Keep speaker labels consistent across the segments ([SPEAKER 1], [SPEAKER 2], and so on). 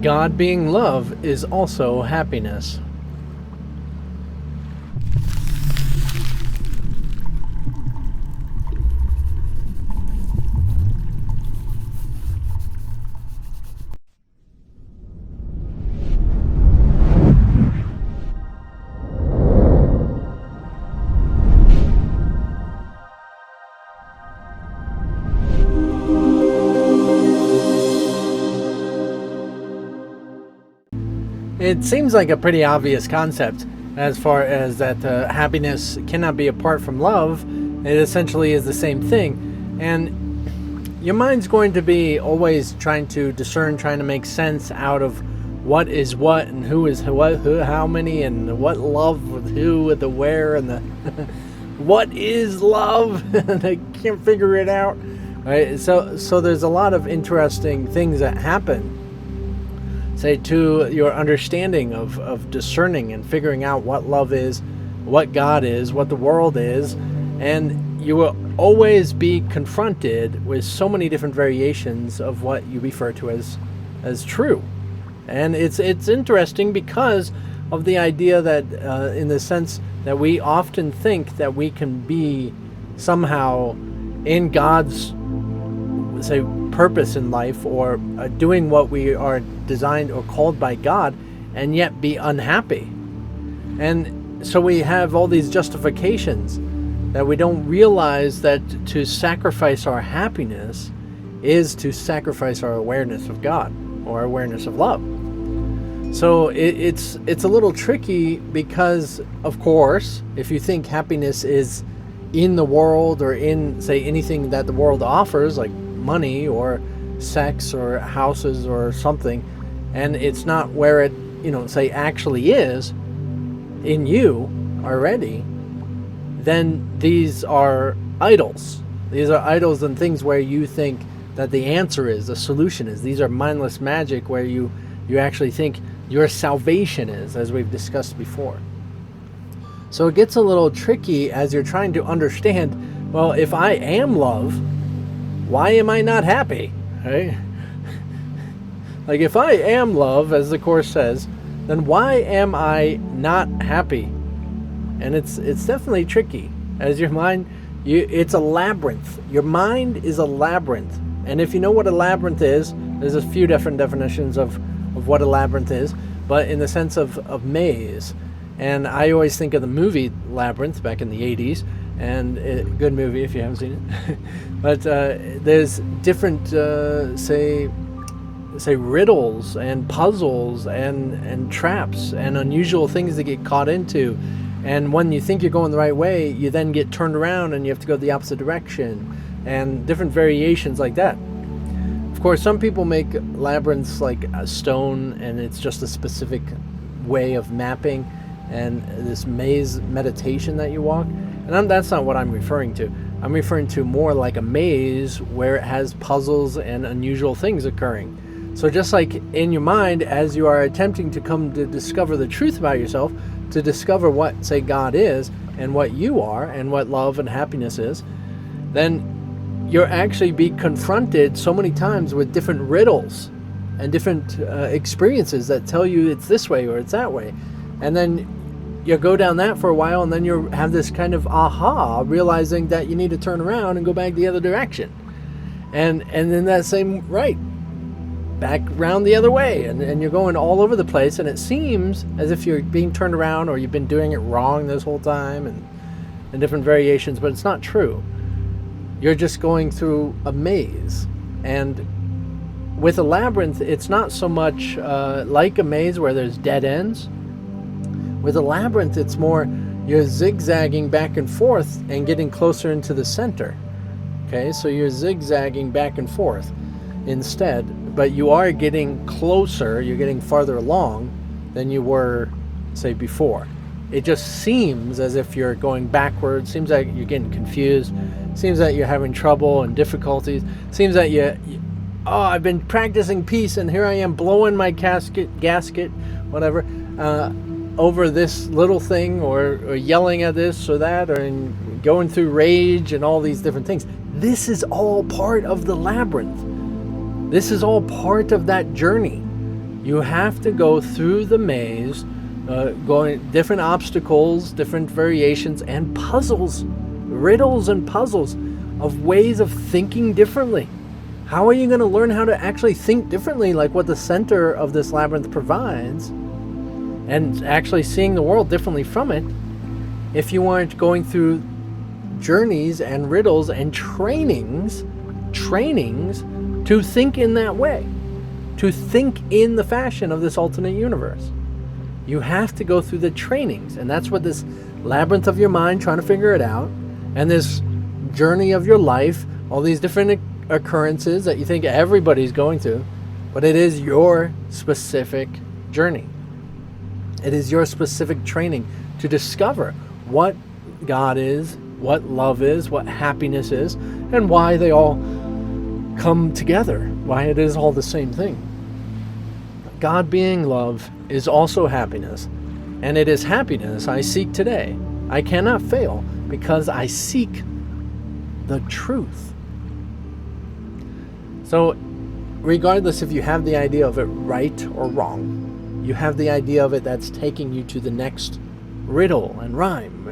[SPEAKER 1] God being love is also happiness. It seems like a pretty obvious concept as far as that happiness cannot be apart from love. It essentially is the same thing. And your mind's going to be always trying to discern, trying to make sense out of what is what and who is what, who, how many, and what love with who, with the where, and the what is love. They can't figure it out. Right? So there's a lot of interesting things that happen, say, to your understanding of discerning and figuring out what love is, what God is, what the world is. And you will always be confronted with so many different variations of what you refer to as true. And it's interesting because of the idea that in the sense that we often think that we can be somehow in God's, say, purpose in life, or doing what we are designed or called by God, and yet be unhappy. And so we have all these justifications that we don't realize that to sacrifice our happiness is to sacrifice our awareness of God or awareness of love. So it's a little tricky because, of course, if you think happiness is in the world or in, say, anything that the world offers, like money or sex or houses or something, and it's not where it, say, actually is in you already, then these are idols. These are idols and things where you think that the answer is, the solution is. These are mindless magic where you actually think your salvation is, as we've discussed before. So it gets a little tricky as you're trying to understand, well, if I am love, why am I not happy? Right? Like, if I am love, as the Course says, then why am I not happy? And it's definitely tricky. As your mind, it's a labyrinth. Your mind is a labyrinth. And if you know what a labyrinth is, there's a few different definitions of what a labyrinth is, but in the sense of maze. And I always think of the movie Labyrinth back in the 80s, and good movie if you haven't seen it. But there's different, say riddles and puzzles and traps and unusual things to get caught into. And when you think you're going the right way, you then get turned around and you have to go the opposite direction, and different variations like that. Of course, some people make labyrinths like a stone, and it's just a specific way of mapping and this maze meditation that you walk. And that's not what I'm referring to. I'm referring to more like a maze where it has puzzles and unusual things occurring. So just like in your mind, as you are attempting to come to discover the truth about yourself, to discover what, say, God is and what you are and what love and happiness is, then you'll actually be confronted so many times with different riddles and different experiences that tell you it's this way or it's that way. And then you go down that for a while, and then you have this kind of aha, realizing that you need to turn around and go back the other direction. And then that same right, back round the other way, and you're going all over the place, and it seems as if you're being turned around or you've been doing it wrong this whole time, and different variations, but it's not true. You're just going through a maze. And with a labyrinth, it's not so much like a maze where there's dead ends. With a labyrinth, it's more you're zigzagging back and forth and getting closer into the center. Okay, so you're zigzagging back and forth instead, but you are getting closer, you're getting farther along than you were, say, before. It just seems as if you're going backwards, seems like you're getting confused, seems that you're having trouble and difficulties, seems that I've been practicing peace and here I am blowing my gasket, whatever, over this little thing, or yelling at this or that, or going through rage and all these different things. This is all part of the labyrinth. This is all part of that journey. You have to go through the maze, going different obstacles, different variations, and puzzles, riddles and puzzles of ways of thinking differently. How are you going to learn how to actually think differently, like what the center of this labyrinth provides, and actually seeing the world differently from it, if you aren't going through journeys and riddles and trainings to think in that way, to think in the fashion of this alternate universe? You have to go through the trainings, and that's what this labyrinth of your mind, trying to figure it out, and this journey of your life, all these different occurrences that you think everybody's going to, but it is your specific journey. It is your specific training to discover what God is, what love is, what happiness is, and why they all come together, why it is all the same thing. God being love is also happiness, and it is happiness I seek today. I cannot fail because I seek the truth. So regardless if you have the idea of it right or wrong, you have the idea of it that's taking you to the next riddle and rhyme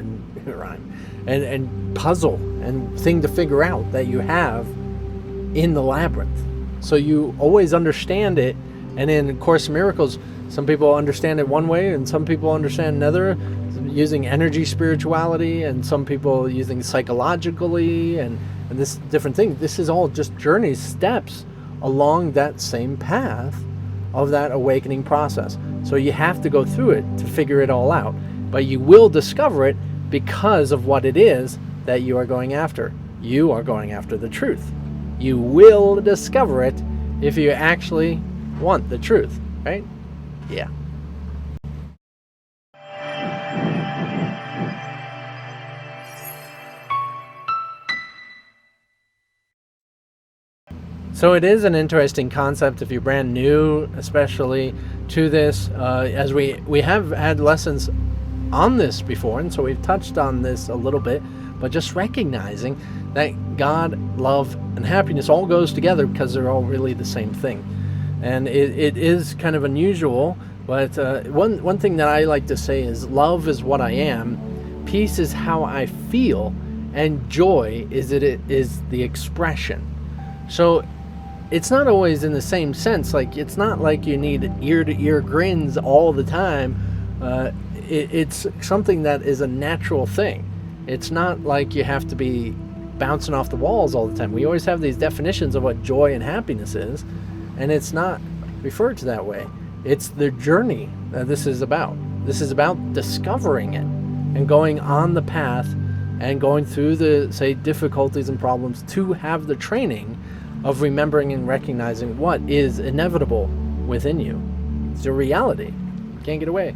[SPEAKER 1] and puzzle and thing to figure out that you have in the labyrinth. So you always understand it. And in Course in Miracles, some people understand it one way and some people understand another, using energy spirituality, and some people using psychologically and this different thing. This is all just journeys, steps along that same path of that awakening process. So you have to go through it to figure it all out. But you will discover it because of what it is that you are going after. You are going after the truth. You will discover it if you actually want the truth, right? Yeah. So it is an interesting concept if you're brand new, especially to this, as we have had lessons on this before, and so we've touched on this a little bit, but just recognizing that God, love, and happiness all goes together because they're all really the same thing. And it is kind of unusual, but one thing that I like to say is love is what I am, peace is how I feel, and joy is the expression. So it's not always in the same sense. Like, it's not like you need ear-to-ear grins all the time. It's something that is a natural thing. It's not like you have to be bouncing off the walls all the time. We always have these definitions of what joy and happiness is, and it's not referred to that way. It's the journey that this is about. This is about discovering it and going on the path and going through the, say, difficulties and problems to have the training of remembering and recognizing what is inevitable within you. It's your reality. You can't get away.